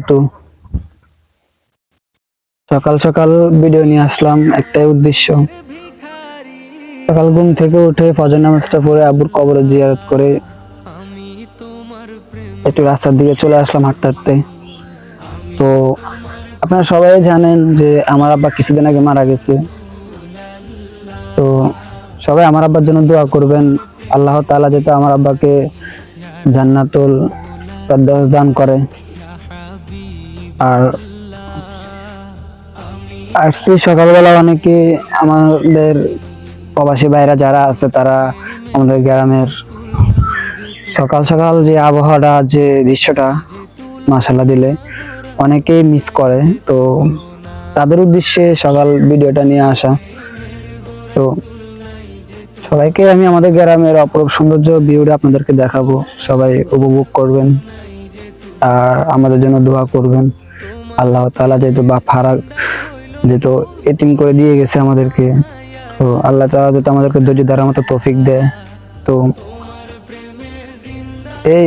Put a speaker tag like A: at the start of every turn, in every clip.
A: তো সকাল সকাল ভিডিও নিয়ে আসলাম, একটাই উদ্দেশ্য। সকাল ঘুম থেকে উঠে ফজর নামাজটা পড়ে আব্বুর কবরে জিয়ারত করে একটু রাস্তার দিকে চলে আসলাম হাঁটতে হাঁটতে। তো আপনারা সবাই জানেন যে আমার আব্বা কিছুদিন আগে মারা গেছে। তো সবাই আমার আব্বার জন্য দোয়া করবেন, আল্লাহ তাআলা যাতে আমার আব্বাকে জান্নাতুল ফেরদৌস দান করে। আর আসছি সকালবেলা, অনেকে আমাদের প্রবাসী ভাইরা যারা আছে তারা আমাদের গ্রামের সকাল সকাল যে আবহাওয়াটা, যে দৃশ্যটা মাশাআল্লাহ দিলে অনেকেই মিস করে। তো তাদের উদ্দেশ্যে সকাল ভিডিওটা নিয়ে আসা। তো সবাইকে আমি আমাদের গ্রামের অপরূপ সৌন্দর্য ভিউটা আপনাদেরকে দেখাবো, সবাই উপভোগ করবেন আর আমাদের জন্য দোয়া করবেন। আল্লাহ তাআলা যেহেতু বাপ হারা, যেহেতু এতিম করে দিয়ে গেছে আমাদেরকে, তো আল্লাহ তাআলা যাতে আমাদেরকে ধৈর্য ধরার মতো তৌফিক দেয়। তো এই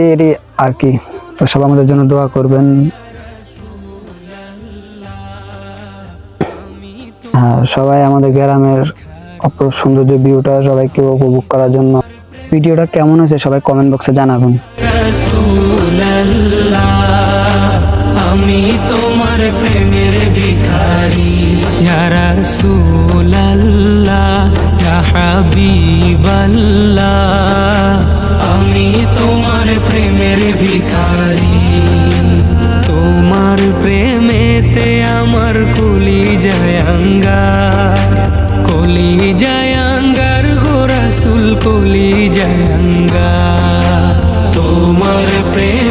A: আর কি, তো সবাই আমাদের জন্য দোয়া করবেন। হ্যাঁ, সবাই আমাদের গ্রামের অপরূপ সৌন্দর্য ভিউটা সবাইকে উপভোগ করার জন্য। ভিডিওটা কেমন হয়েছে সবাই কমেন্ট বক্সে জানাবেন।
B: আমি তোমার প্রেমের ভিখারি, ইয়া রাসূলুল্লাহ, ইয়া হাবিবাল্লাহ। আমি তোমার প্রেমের ভিখারি, তোমার প্রেমেতে আমার কলিজায় আঙ্গার, কলিজায় আঙ্গার গো রাসূল, কলিজায় আঙ্গার। তোমার প্রেম